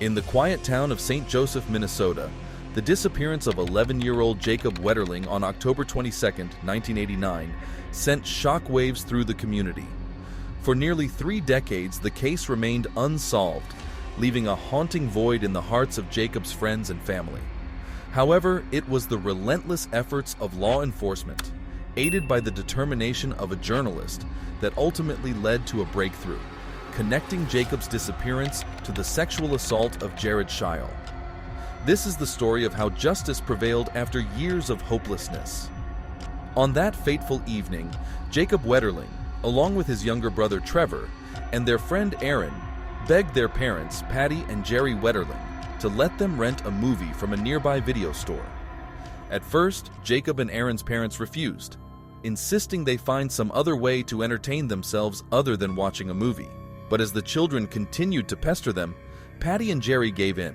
In the quiet town of St. Joseph, Minnesota, the disappearance of 11-year-old Jacob Wetterling on October 22, 1989, sent shockwaves through the community. For nearly 3 decades, the case remained unsolved, leaving a haunting void in the hearts of Jacob's friends and family. However, it was the relentless efforts of law enforcement, aided by the determination of a journalist, that ultimately led to a breakthrough, connecting Jacob's disappearance to the sexual assault of Jared Scheierl. This is the story of how justice prevailed after years of hopelessness. On that fateful evening, Jacob Wetterling, along with his younger brother Trevor, and their friend Aaron, begged their parents, Patty and Jerry Wetterling, to let them rent a movie from a nearby video store. At first, Jacob and Aaron's parents refused, insisting they find some other way to entertain themselves other than watching a movie. But as the children continued to pester them, Patty and Jerry gave in.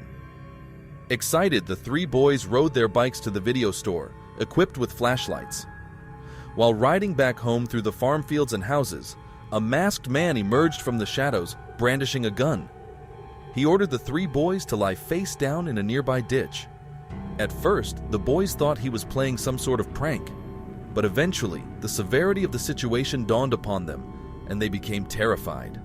Excited, the 3 boys rode their bikes to the video store, equipped with flashlights. While riding back home through the farm fields and houses, a masked man emerged from the shadows, brandishing a gun. He ordered the 3 boys to lie face down in a nearby ditch. At first, the boys thought he was playing some sort of prank, but eventually, the severity of the situation dawned upon them, and they became terrified.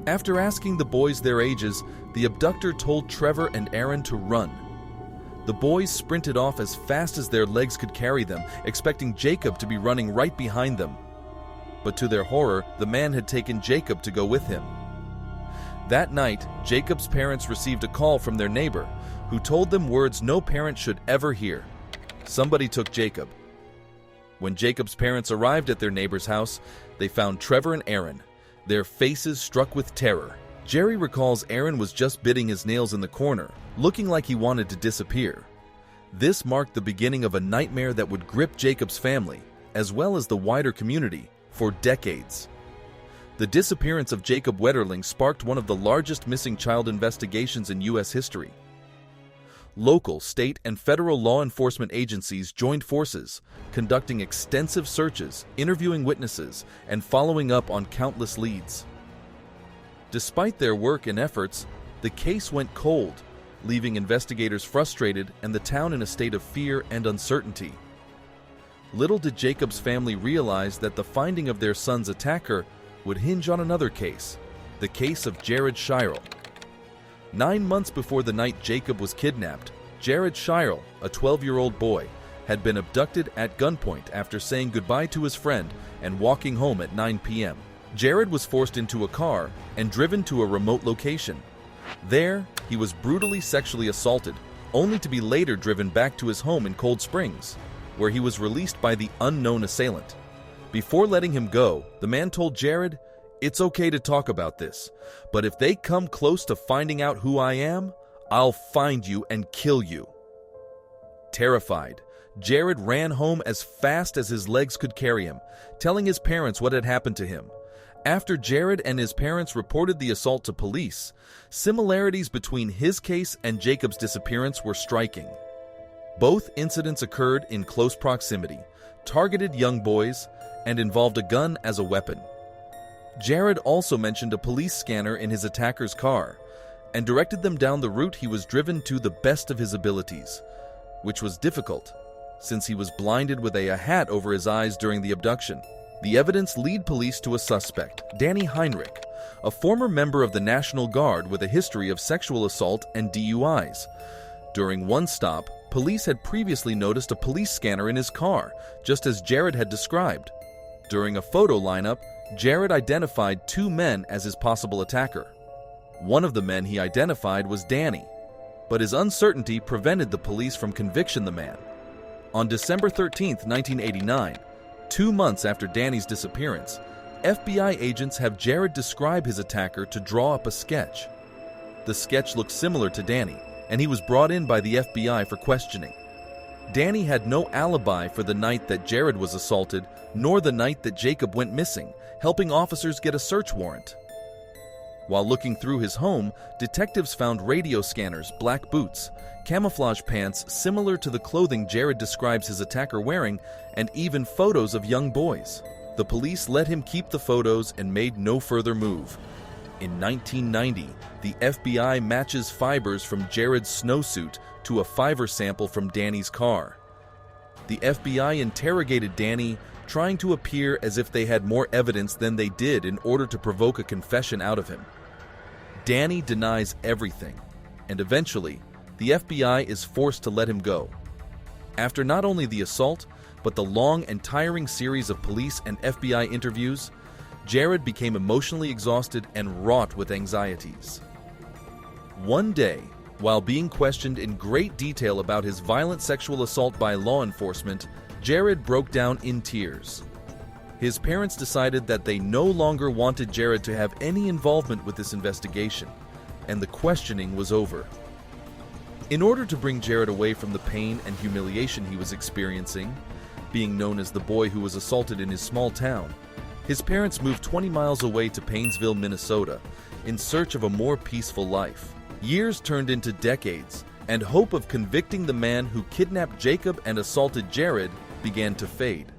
After asking the boys their ages, the abductor told Trevor and Aaron to run. The boys sprinted off as fast as their legs could carry them, expecting Jacob to be running right behind them. But to their horror, the man had taken Jacob to go with him. That night, Jacob's parents received a call from their neighbor, who told them words no parent should ever hear. Somebody took Jacob. When Jacob's parents arrived at their neighbor's house, they found Trevor and Aaron, their faces struck with terror. Jerry recalls Aaron was just biting his nails in the corner, looking like he wanted to disappear. This marked the beginning of a nightmare that would grip Jacob's family, as well as the wider community, for decades. The disappearance of Jacob Wetterling sparked one of the largest missing child investigations in U.S. history. Local, state, and federal law enforcement agencies joined forces, conducting extensive searches, interviewing witnesses, and following up on countless leads. Despite their work and efforts, the case went cold, leaving investigators frustrated and the town in a state of fear and uncertainty. Little did Jacob's family realize that the finding of their son's attacker would hinge on another case, the case of Jared Scheierl. 9 months before the night Jacob was kidnapped, Jared Scheierl, a 12-year-old boy, had been abducted at gunpoint after saying goodbye to his friend and walking home at 9 p.m. Jared was forced into a car and driven to a remote location. There, he was brutally sexually assaulted, only to be later driven back to his home in Cold Springs, where he was released by the unknown assailant. Before letting him go, the man told Jared, "It's okay to talk about this, but if they come close to finding out who I am, I'll find you and kill you." Terrified, Jared ran home as fast as his legs could carry him, telling his parents what had happened to him. After Jared and his parents reported the assault to police, similarities between his case and Jacob's disappearance were striking. Both incidents occurred in close proximity, targeted young boys, and involved a gun as a weapon. Jared also mentioned a police scanner in his attacker's car and directed them down the route he was driven to the best of his abilities, which was difficult since he was blinded with a hat over his eyes during the abduction. The evidence led police to a suspect, Danny Heinrich, a former member of the National Guard with a history of sexual assault and DUIs. During one stop, police had previously noticed a police scanner in his car, just as Jared had described. During a photo lineup, Jared identified 2 men as his possible attacker. One of the men he identified was Danny, but his uncertainty prevented the police from convicting the man. On December 13, 1989, 2 months after Danny's disappearance, FBI agents have Jared describe his attacker to draw up a sketch. The sketch looked similar to Danny, and he was brought in by the FBI for questioning. Danny had no alibi for the night that Jared was assaulted, nor the night that Jacob went missing, helping officers get a search warrant. While looking through his home, detectives found radio scanners, black boots, camouflage pants similar to the clothing Jared describes his attacker wearing, and even photos of young boys. The police let him keep the photos and made no further move. In 1990, the FBI matches fibers from Jared's snowsuit to a fiber sample from Danny's car. The FBI interrogated Danny, trying to appear as if they had more evidence than they did in order to provoke a confession out of him. Danny denies everything, and eventually, the FBI is forced to let him go. After not only the assault, but the long and tiring series of police and FBI interviews, Jared became emotionally exhausted and wrought with anxieties. One day, while being questioned in great detail about his violent sexual assault by law enforcement, Jared broke down in tears. His parents decided that they no longer wanted Jared to have any involvement with this investigation, and the questioning was over. In order to bring Jared away from the pain and humiliation he was experiencing, being known as the boy who was assaulted in his small town, his parents moved 20 miles away to Painesville, Minnesota, in search of a more peaceful life. Years turned into decades, and hope of convicting the man who kidnapped Jacob and assaulted Jared began to fade.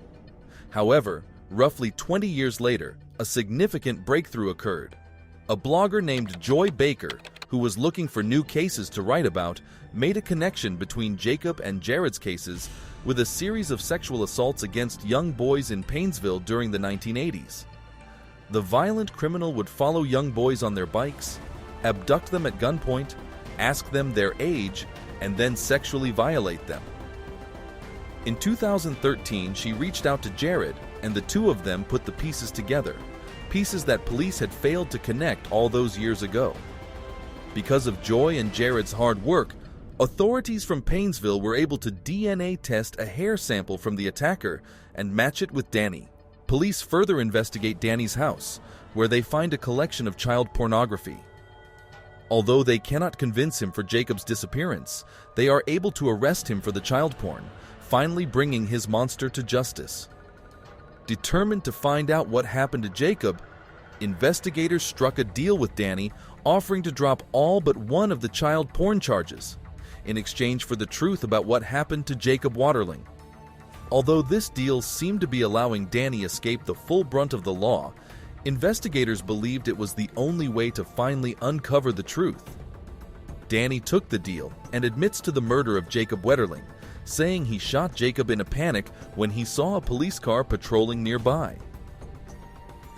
However, roughly 20 years later, a significant breakthrough occurred. A blogger named Joy Baker, who was looking for new cases to write about, made a connection between Jacob and Jared's cases with a series of sexual assaults against young boys in Painesville during the 1980s. The violent criminal would follow young boys on their bikes, abduct them at gunpoint, ask them their age, and then sexually violate them. In 2013, she reached out to Jared, and the two of them put the pieces together, pieces that police had failed to connect all those years ago. Because of Joy and Jared's hard work, authorities from Painesville were able to DNA test a hair sample from the attacker and match it with Danny. Police further investigate Danny's house, where they find a collection of child pornography. Although they cannot convince him for Jacob's disappearance, they are able to arrest him for the child porn, finally bringing his monster to justice. Determined to find out what happened to Jacob, investigators struck a deal with Danny, offering to drop all but one of the child porn charges, in exchange for the truth about what happened to Jacob Wetterling. Although this deal seemed to be allowing Danny escape the full brunt of the law, investigators believed it was the only way to finally uncover the truth. Danny took the deal and admits to the murder of Jacob Wetterling, saying he shot Jacob in a panic when he saw a police car patrolling nearby.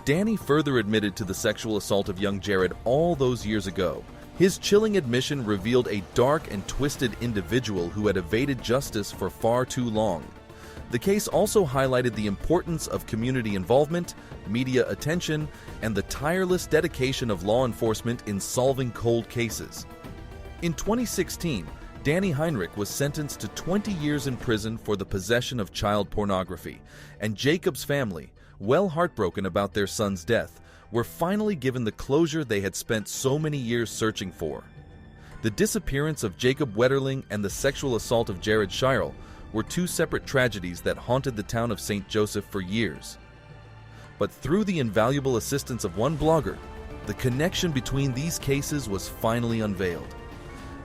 Danny further admitted to the sexual assault of young Jared all those years ago. His chilling admission revealed a dark and twisted individual who had evaded justice for far too long. The case also highlighted the importance of community involvement, media attention, and the tireless dedication of law enforcement in solving cold cases. In 2016, Danny Heinrich was sentenced to 20 years in prison for the possession of child pornography, and Jacob's family, well heartbroken about their son's death, were finally given the closure they had spent so many years searching for. The disappearance of Jacob Wetterling and the sexual assault of Jared Scheierl were two separate tragedies that haunted the town of St. Joseph for years. But through the invaluable assistance of one blogger, the connection between these cases was finally unveiled.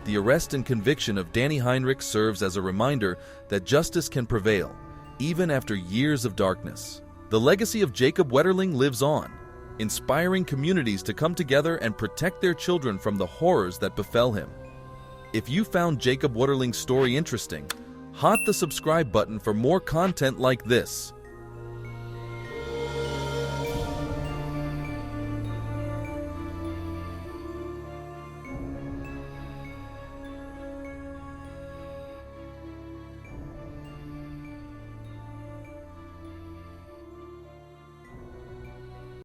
The arrest and conviction of Danny Heinrich serves as a reminder that justice can prevail, even after years of darkness. The legacy of Jacob Wetterling lives on, inspiring communities to come together and protect their children from the horrors that befell him. If you found Jacob Wetterling's story interesting, hit the subscribe button for more content like this.